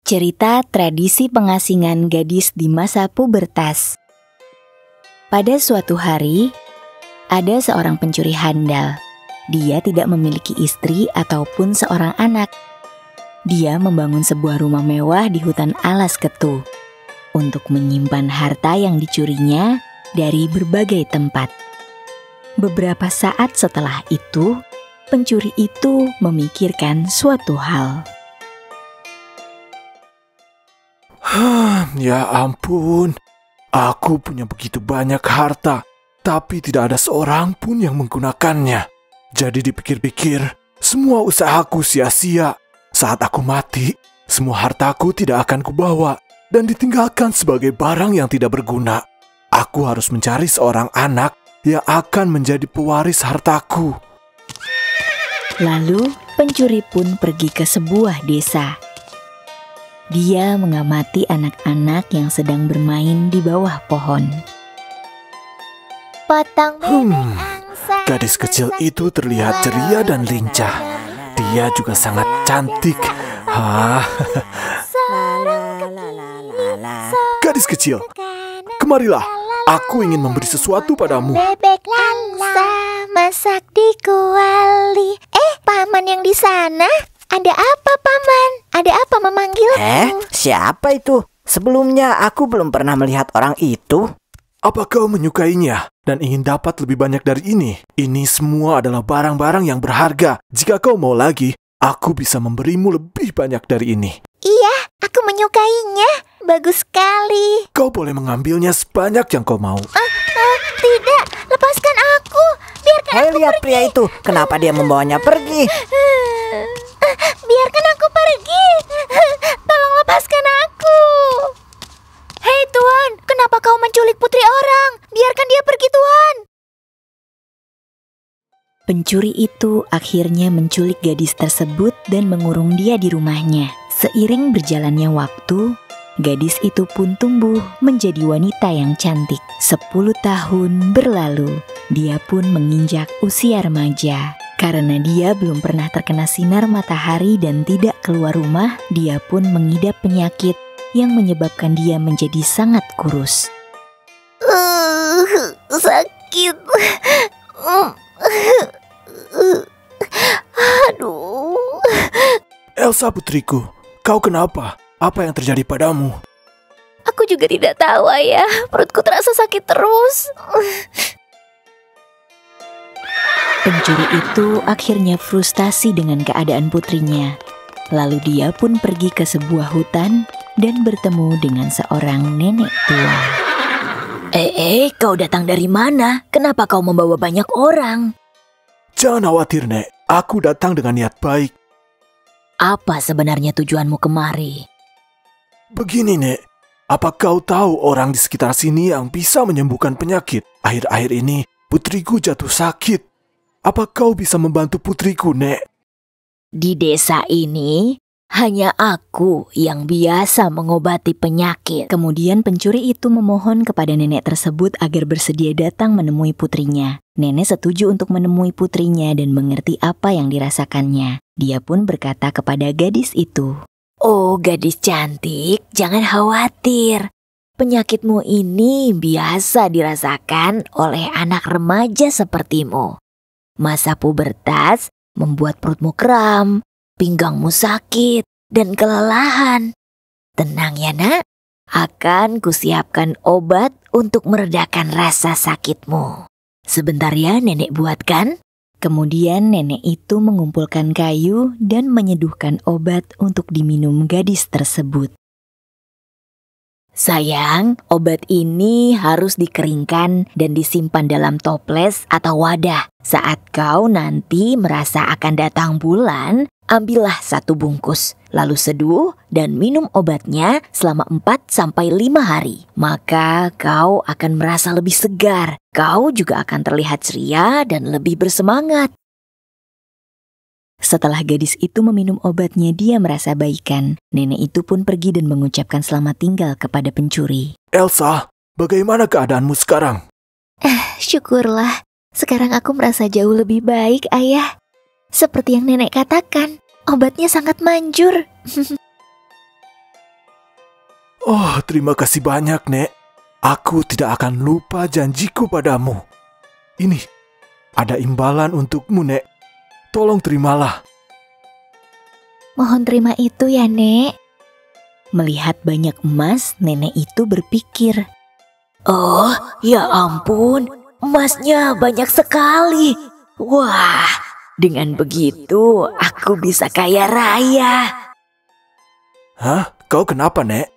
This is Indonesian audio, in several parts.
Cerita tradisi pengasingan gadis di masa pubertas. Pada suatu hari, ada seorang pencuri handal. Dia tidak memiliki istri ataupun seorang anak. Dia membangun sebuah rumah mewah di hutan alas ketu untuk menyimpan harta yang dicurinya dari berbagai tempat. Beberapa saat setelah itu, pencuri itu memikirkan suatu hal. Ya ampun, aku punya begitu banyak harta, tapi tidak ada seorang pun yang menggunakannya. Jadi dipikir-pikir, semua usahaku sia-sia. Saat aku mati, semua hartaku tidak akan kubawa dan ditinggalkan sebagai barang yang tidak berguna. Aku harus mencari seorang anak yang akan menjadi pewaris hartaku. Lalu pencuri pun pergi ke sebuah desa. Dia mengamati anak-anak yang sedang bermain di bawah pohon. Potong bebek angsa. Gadis kecil itu terlihat ceria dan lincah. Dia juga sangat cantik. Gadis kecil, kemarilah. Aku ingin memberi sesuatu padamu. Bebek angsa masak di kuali. Paman yang di sana? Ada apa, Paman? Ada apa memanggilku? Siapa itu? Sebelumnya aku belum pernah melihat orang itu. Apa kau menyukainya dan ingin dapat lebih banyak dari ini? Ini semua adalah barang-barang yang berharga. Jika kau mau lagi, aku bisa memberimu lebih banyak dari ini. Iya, aku menyukainya. Bagus sekali. Kau boleh mengambilnya sebanyak yang kau mau. Tidak, lepaskan aku. Biarkan Hei, aku lihat pergi. pria itu. Kenapa dia membawanya pergi? Biarkan aku pergi. Tolong lepaskan aku. Hei Tuan, kenapa kau menculik putri orang? Biarkan dia pergi, Tuan. Pencuri itu akhirnya menculik gadis tersebut dan mengurung dia di rumahnya. Seiring berjalannya waktu, gadis itu pun tumbuh menjadi wanita yang cantik. 10 tahun berlalu, dia pun menginjak usia remaja. Karena dia belum pernah terkena sinar matahari dan tidak keluar rumah, dia pun mengidap penyakit yang menyebabkan dia menjadi sangat kurus. Sakit. Aduh. Elsa putriku, kau kenapa? Apa yang terjadi padamu? Aku juga tidak tahu, Ayah. Perutku terasa sakit terus. Pencuri itu akhirnya frustasi dengan keadaan putrinya. Lalu dia pun pergi ke sebuah hutan dan bertemu dengan seorang nenek tua. Kau datang dari mana? Kenapa kau membawa banyak orang? Jangan khawatir, Nek. Aku datang dengan niat baik. Apa sebenarnya tujuanmu kemari? Begini, Nek. Apa kau tahu orang di sekitar sini yang bisa menyembuhkan penyakit? Akhir-akhir ini putriku jatuh sakit. Apa kau bisa membantu putriku, Nek? Di desa ini, hanya aku yang biasa mengobati penyakit. Kemudian pencuri itu memohon kepada nenek tersebut agar bersedia datang menemui putrinya. Nenek setuju untuk menemui putrinya dan mengerti apa yang dirasakannya. Dia pun berkata kepada gadis itu, Oh, gadis cantik, jangan khawatir. Penyakitmu ini biasa dirasakan oleh anak remaja sepertimu. Masa pubertas membuat perutmu kram, pinggangmu sakit, dan kelelahan. Tenang ya, Nak. Akan kusiapkan obat untuk meredakan rasa sakitmu. Sebentar ya, Nenek buatkan. Kemudian nenek itu mengumpulkan kayu dan menyeduhkan obat untuk diminum gadis tersebut. Sayang, obat ini harus dikeringkan dan disimpan dalam toples atau wadah. Saat kau nanti merasa akan datang bulan, ambillah 1 bungkus. Lalu seduh dan minum obatnya selama 4-5 hari. Maka kau akan merasa lebih segar. Kau juga akan terlihat ceria dan lebih bersemangat. Setelah gadis itu meminum obatnya, dia merasa baikan. Nenek itu pun pergi dan mengucapkan selamat tinggal kepada pencuri. Elsa, bagaimana keadaanmu sekarang? Syukurlah, sekarang aku merasa jauh lebih baik, Ayah. Seperti yang nenek katakan, obatnya sangat manjur. Oh, terima kasih banyak, Nek. Aku tidak akan lupa janjiku padamu. Ini, ada imbalan untukmu, Nek. Tolong terimalah. Mohon terima itu ya, Nek. Melihat banyak emas, nenek itu berpikir, "Oh, ya ampun, emasnya banyak sekali. Wah, dengan begitu aku bisa kaya raya." Hah? Kau kenapa, Nek?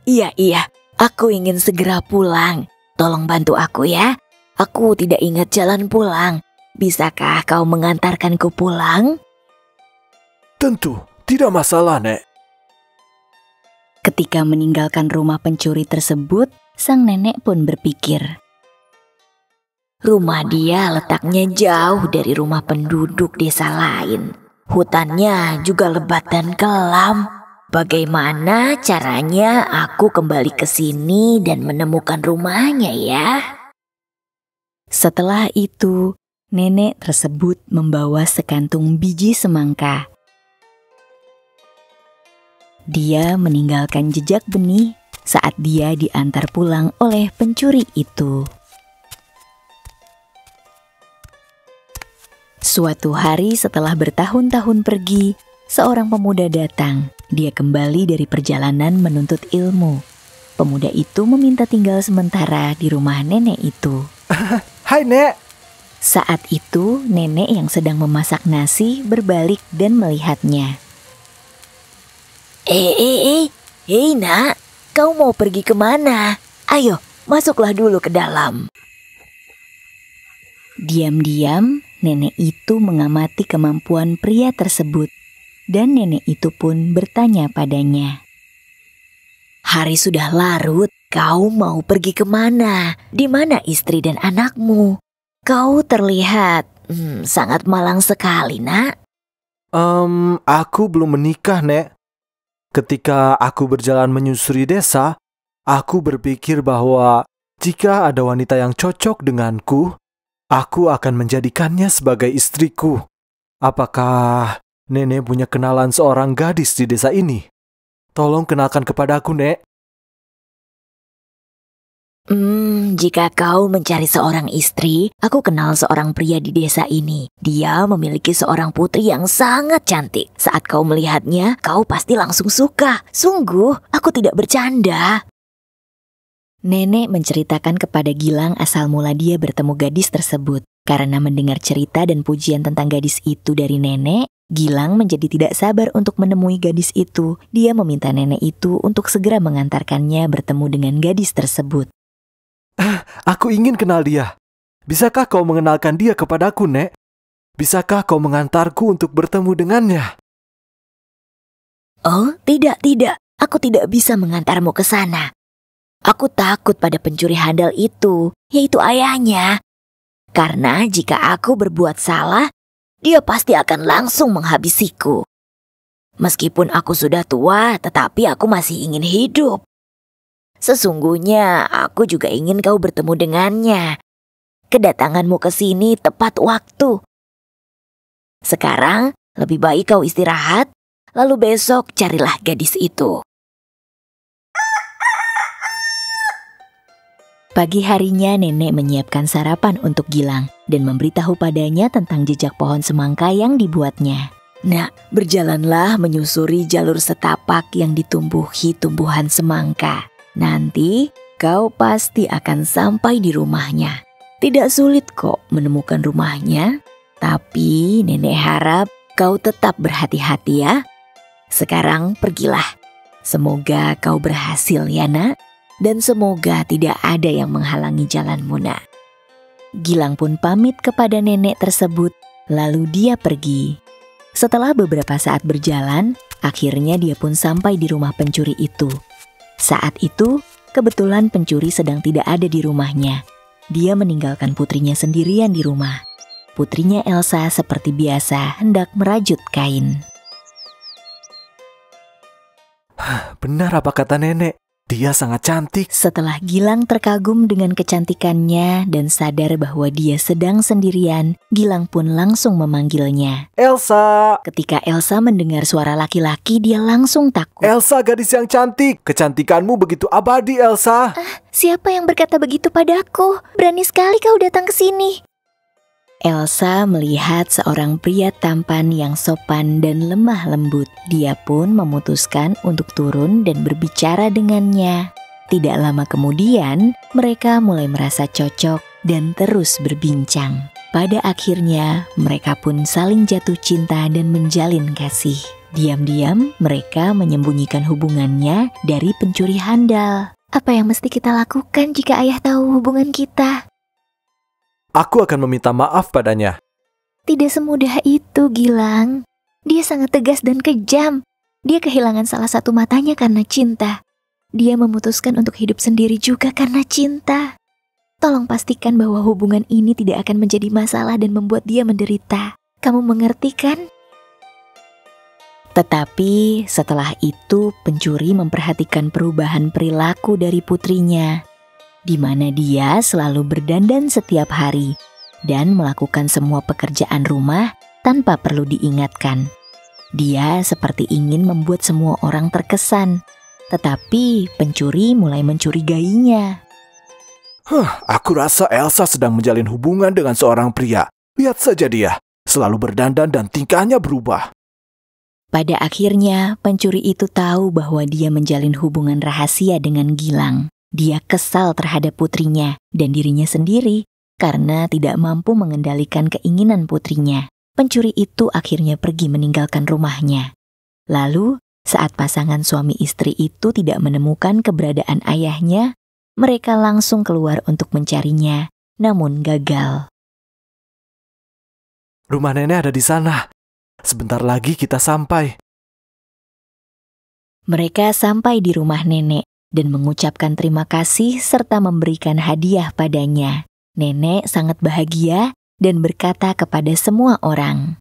Iya, aku ingin segera pulang. Tolong bantu aku ya. Aku tidak ingat jalan pulang. Bisakah kau mengantarkanku pulang? Tentu, tidak masalah, Nek. Ketika meninggalkan rumah pencuri tersebut, sang nenek pun berpikir, Rumah dia letaknya jauh dari rumah penduduk desa lain. Hutannya juga lebat dan kelam. Bagaimana caranya aku kembali ke sini dan menemukan rumahnya ya? Setelah itu, nenek tersebut membawa sekantung biji semangka. Dia meninggalkan jejak benih saat dia diantar pulang oleh pencuri itu. Suatu hari setelah bertahun-tahun pergi, seorang pemuda datang. Dia kembali dari perjalanan menuntut ilmu. Pemuda itu meminta tinggal sementara di rumah nenek itu. Hai, Nek. Saat itu, nenek yang sedang memasak nasi berbalik dan melihatnya. Hei nak, kau mau pergi kemana? Ayo, masuklah dulu ke dalam. Diam-diam, nenek itu mengamati kemampuan pria tersebut. Dan nenek itu pun bertanya padanya. Hari sudah larut, kau mau pergi kemana? Di mana istri dan anakmu? Kau terlihat sangat malang sekali, nak. Aku belum menikah, Nek. Ketika aku berjalan menyusuri desa, aku berpikir bahwa jika ada wanita yang cocok denganku, aku akan menjadikannya sebagai istriku. Apakah nenek punya kenalan seorang gadis di desa ini? Tolong kenalkan kepadaku, Nek. Jika kau mencari seorang istri, aku kenal seorang pria di desa ini. Dia memiliki seorang putri yang sangat cantik. Saat kau melihatnya, kau pasti langsung suka. Sungguh, aku tidak bercanda. Nenek menceritakan kepada Gilang asal mula dia bertemu gadis tersebut. Karena mendengar cerita dan pujian tentang gadis itu dari nenek, Gilang menjadi tidak sabar untuk menemui gadis itu. Dia meminta nenek itu untuk segera mengantarkannya bertemu dengan gadis tersebut. Aku ingin kenal dia. Bisakah kau mengenalkan dia kepadaku, Nek? Bisakah kau mengantarku untuk bertemu dengannya? Oh, tidak. Aku tidak bisa mengantarmu ke sana. Aku takut pada pencuri handal itu, yaitu ayahnya. Karena jika aku berbuat salah, dia pasti akan langsung menghabisiku. Meskipun aku sudah tua, tetapi aku masih ingin hidup. Sesungguhnya aku juga ingin kau bertemu dengannya. Kedatanganmu ke sini tepat waktu. Sekarang lebih baik kau istirahat, lalu besok carilah gadis itu. Pagi harinya nenek menyiapkan sarapan untuk Gilang dan memberitahu padanya tentang jejak pohon semangka yang dibuatnya. Nak, berjalanlah menyusuri jalur setapak yang ditumbuhi tumbuhan semangka. Nanti kau pasti akan sampai di rumahnya. Tidak sulit kok menemukan rumahnya, tapi nenek harap kau tetap berhati-hati ya. Sekarang pergilah. Semoga kau berhasil ya, nak. Dan semoga tidak ada yang menghalangi jalanmu, nak. Gilang pun pamit kepada nenek tersebut, lalu dia pergi. Setelah beberapa saat berjalan, akhirnya dia pun sampai di rumah pencuri itu. Saat itu, kebetulan pencuri sedang tidak ada di rumahnya. Dia meninggalkan putrinya sendirian di rumah. Putrinya Elsa seperti biasa hendak merajut kain. Benar apa kata nenek? Dia sangat cantik. Setelah Gilang terkagum dengan kecantikannya dan sadar bahwa dia sedang sendirian, Gilang pun langsung memanggilnya. Elsa! Ketika Elsa mendengar suara laki-laki, dia langsung takut. Elsa, gadis yang cantik. Kecantikanmu begitu abadi, Elsa. Siapa yang berkata begitu padaku? Berani sekali kau datang ke sini. Elsa melihat seorang pria tampan yang sopan dan lemah lembut. Dia pun memutuskan untuk turun dan berbicara dengannya. Tidak lama kemudian, mereka mulai merasa cocok dan terus berbincang. Pada akhirnya, mereka pun saling jatuh cinta dan menjalin kasih. Diam-diam, mereka menyembunyikan hubungannya dari pencuri handal. Apa yang mesti kita lakukan jika ayah tahu hubungan kita? Aku akan meminta maaf padanya. Tidak semudah itu, Gilang. Dia sangat tegas dan kejam. Dia kehilangan salah satu matanya karena cinta. Dia memutuskan untuk hidup sendiri juga karena cinta. Tolong pastikan bahwa hubungan ini tidak akan menjadi masalah dan membuat dia menderita. Kamu mengerti kan? Tetapi setelah itu pencuri memperhatikan perubahan perilaku dari putrinya, di mana dia selalu berdandan setiap hari dan melakukan semua pekerjaan rumah tanpa perlu diingatkan. Dia seperti ingin membuat semua orang terkesan, tetapi pencuri mulai mencurigainya. Aku rasa Elsa sedang menjalin hubungan dengan seorang pria. Lihat saja dia, selalu berdandan dan tingkahnya berubah. Pada akhirnya, pencuri itu tahu bahwa dia menjalin hubungan rahasia dengan Gilang. Dia kesal terhadap putrinya dan dirinya sendiri karena tidak mampu mengendalikan keinginan putrinya. Pencuri itu akhirnya pergi meninggalkan rumahnya. Lalu, saat pasangan suami istri itu tidak menemukan keberadaan ayahnya, mereka langsung keluar untuk mencarinya, namun gagal. Rumah nenek ada di sana. Sebentar lagi kita sampai. Mereka sampai di rumah nenek dan mengucapkan terima kasih serta memberikan hadiah padanya. Nenek sangat bahagia dan berkata kepada semua orang,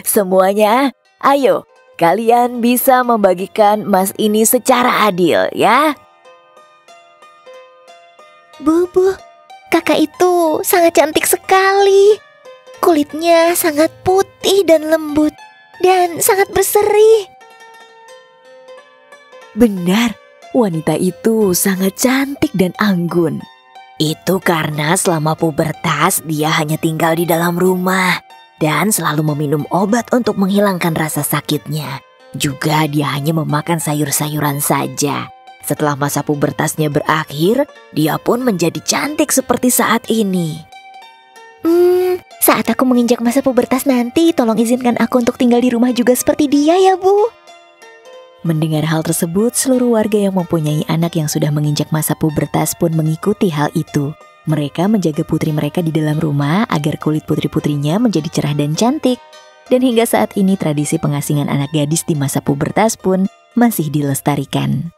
Semuanya, ayo, kalian bisa membagikan emas ini secara adil ya. Bu, kakak itu sangat cantik sekali. Kulitnya sangat putih dan lembut dan sangat berseri. benar, wanita itu sangat cantik dan anggun. Itu karena selama pubertas dia hanya tinggal di dalam rumah dan selalu meminum obat untuk menghilangkan rasa sakitnya. Juga dia hanya memakan sayur-sayuran saja. Setelah masa pubertasnya berakhir, dia pun menjadi cantik seperti saat ini. Saat aku menginjak masa pubertas nanti, tolong izinkan aku untuk tinggal di rumah juga seperti dia ya, Bu. Mendengar hal tersebut, seluruh warga yang mempunyai anak yang sudah menginjak masa pubertas pun mengikuti hal itu. Mereka menjaga putri mereka di dalam rumah agar kulit putri-putrinya menjadi cerah dan cantik. Dan hingga saat ini tradisi pengasingan anak gadis di masa pubertas pun masih dilestarikan.